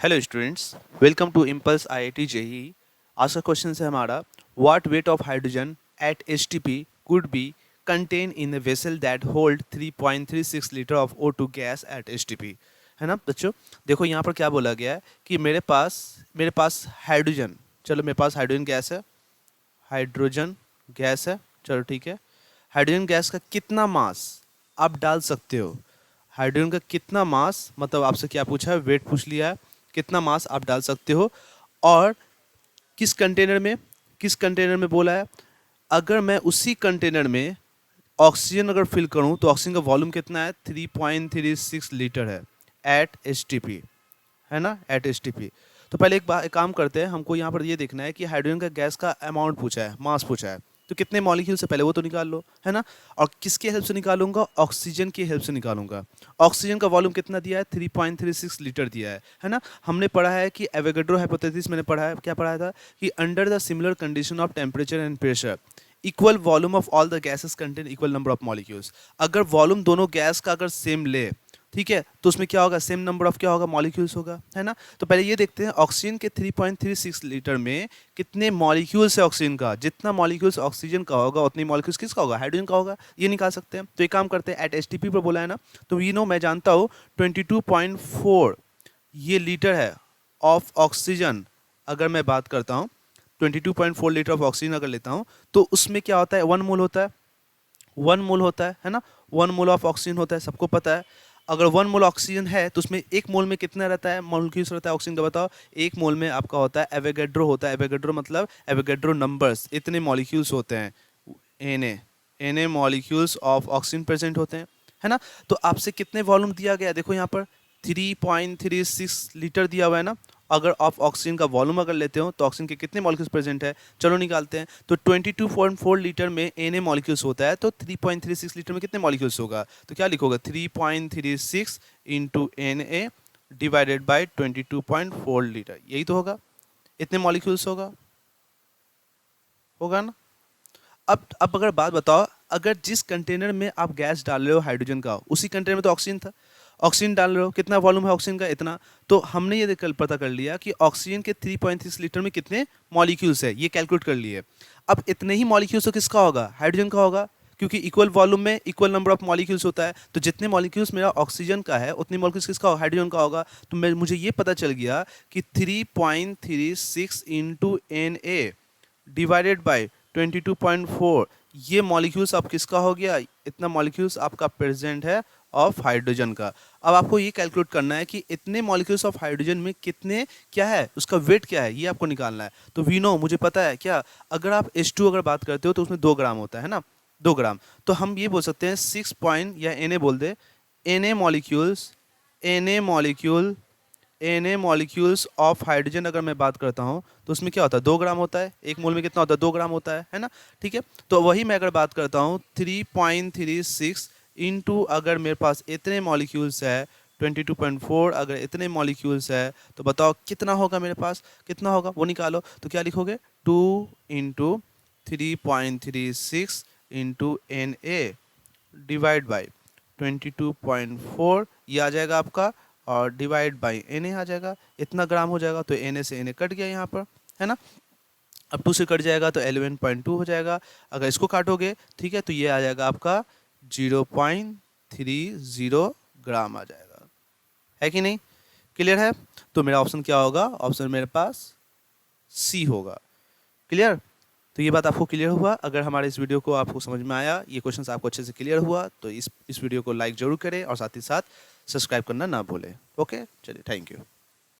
Hello students, welcome to impulse IIT JEE. आज का question है हमारा, what weight of hydrogen at HTP could be contain in a vessel that hold 3.36 litre of O2 gas at HTP. है ना बच्चों, देखो यहाँ पर क्या बोला गया है कि मेरे पास हाइड्रोजन, चलो मेरे पास हाइड्रोजन गैस है, हाइड्रोजन गैस है, चलो ठीक है। हाइड्रोजन गैस का कितना मास आप डाल सकते हो? हाइड्रोजन का कितना मास, मतलब आपसे क्या पूछा है, वेट पूछ लिया है, कितना मास आप डाल सकते हो और किस कंटेनर में, किस कंटेनर में बोला है। अगर मैं उसी कंटेनर में ऑक्सीजन अगर फिल करूं तो ऑक्सीजन का वॉल्यूम कितना है, 3.36 लीटर है एट एच है ना, एट एच तो पहले एक काम करते हैं, हमको यहाँ पर ये देखना है कि हाइड्रोजन का गैस का अमाउंट पूछा है, मास पूछा है, तो कितने मॉलिक्यूल से पहले वो तो निकाल लो, है ना। और किसके हेल्प से निकालूंगा? ऑक्सीजन की हेल्प से निकालूंगा। ऑक्सीजन का वॉल्यूम कितना दिया है? 3.36 लीटर दिया है ना। हमने पढ़ा है कि एवोगैड्रो हाइपोथेसिस, मैंने पढ़ा है, क्या पढ़ाया था कि under the similar condition of temperature and pressure equal volume of all the gases contain equal number of molecules. अगर वॉल्यूम दोनों गैस का अगर सेम ले, ठीक है, तो उसमें क्या होगा, सेम नंबर ऑफ क्या होगा, मॉलिक्यूल्स होगा, है ना। तो पहले ये देखते हैं ऑक्सीजन के 3.36 लीटर में कितने मॉलिक्यूल्स है ऑक्सीजन का। जितना मॉलिक्यूल्स ऑक्सीजन का होगा उतनी मॉलिक्यूल्स किसका होगा, हाइड्रोजन का होगा। ये निकाल सकते हैं। तो एक काम करते हैं, एट एचटीपी पर बोला है ना, तो वी नो, मैं जानता हूँ 22.4 ये लीटर है ऑफ ऑक्सीजन। अगर मैं बात करता हूँ 22.4 लीटर ऑफ ऑक्सीजन अगर लेता हूँ तो उसमें क्या होता है, 1 मोल होता है, 1 मोल होता है ना, 1 मोल ऑफ ऑक्सीजन होता है, सबको पता है। अगर 1 मोल ऑक्सीजन है तो उसमें एक मोल में कितना रहता है, मॉलिक्यूल्स रहता है ऑक्सीजन का, बताओ। एक मोल में आपका होता है एवोगैड्रो होता है, एवोगैड्रो मतलब एवोगैड्रो नंबर्स, इतने मॉलिक्यूल्स होते हैं, N A molecules of oxygen present होते हैं, है ना। तो आपसे कितने वॉल्यूम दिया गया, देखो यहाँ पर 3.36 लीटर दिया हुआ है ना। अगर आप ऑक्सीजन का वॉल्यूम अगर लेते हो तो ऑक्सीजन के कितने मॉलिक्यूल्स प्रेजेंट है, चलो निकालते हैं। तो 22.4 लीटर में Na मॉलिक्यूल्स होता है, तो 3.36 लीटर में कितने मॉलिक्यूल्स होगा, तो क्या लिखोगा, 3.36 into Na divided by 22.4 litre, यही तो होगा, इतने मॉलिक्यूल्स होगा, होगा ना। अब अगर बात बताओ, अगर जिस कंटेनर में आप गैस डाल रहे हो हाइड्रोजन का, उसी कंटेनर में तो ऑक्सीजन था, ऑक्सीजन डाल रहे हो, कितना वॉल्यूम है ऑक्सीजन का, इतना। तो हमने ये पता कर लिया कि ऑक्सीजन के 3.6 लीटर में कितने मॉलिक्यूल्स है, ये कैलकुलेट कर लिए। अब इतने ही मॉलिक्यूल्स तो किसका होगा, हाइड्रोजन का होगा, क्योंकि इक्वल वॉल्यूम में इक्वल नंबर ऑफ मॉलिक्यूल्स होता है। तो जितने मॉलिक्यूल्स मेरा ऑक्सीजन का है उतने मॉलिक्यूल्स किसका होगा, हाइड्रोजन का होगा। तो मुझे ये पता चल गया कि 3.36 इंटू Na डिवाइडेड बाई 22.4, ये मॉलिक्यूल्स आप किसका हो गया, इतना मॉलिक्यूल्स आपका प्रेजेंट है ऑफ हाइड्रोजन का। अब आपको ये कैलकुलेट करना है कि इतने मॉलिक्यूल्स ऑफ हाइड्रोजन में कितने, क्या है उसका वेट, क्या है, ये आपको निकालना है। तो वी नो, मुझे पता है क्या, अगर आप H2 अगर बात करते हो तो उसमें 2 ग्राम होता है ना, 2 ग्राम। तो हम ये बोल सकते हैं 6 पॉइंट, या Na बोल दे, Na molecules, Na molecule, Na molecules of hydrogen अगर मैं बात करता हूँ तो उसमें क्या होता है, 2 ग्राम होता है, एक मोल में कितना होता है, 2 ग्राम होता है ना, ठीक है। तो वही मैं अगर बात करता हूँ 3.36 इंटू, अगर मेरे पास इतने मॉलिक्यूल्स है 22.4, अगर इतने मॉलिक्यूल्स है तो बताओ कितना होगा मेरे पास, कितना होगा वो निकालो। तो क्या लिखोगे, 2 into 3.36 into Na divide by 22.4, ये आ जाएगा आपका, और डिवाइड बाई Na आ जाएगा, इतना ग्राम हो जाएगा। तो Na से Na कट गया यहाँ पर, है ना। अब 2 से कट जाएगा तो 11.2 हो जाएगा। अगर इसको काटोगे, ठीक है, तो ये आ जाएगा आपका 0.30 ग्राम आ जाएगा, है कि नहीं, क्लियर है। तो मेरा ऑप्शन क्या होगा, ऑप्शन मेरे पास सी होगा, क्लियर। तो ये बात आपको क्लियर हुआ। अगर हमारे इस वीडियो को आपको समझ में आया, ये क्वेश्चन आपको अच्छे से क्लियर हुआ, तो इस वीडियो को लाइक जरूर करें और साथ ही साथ सब्सक्राइब करना ना भूलें। ओके, चलिए, थैंक यू।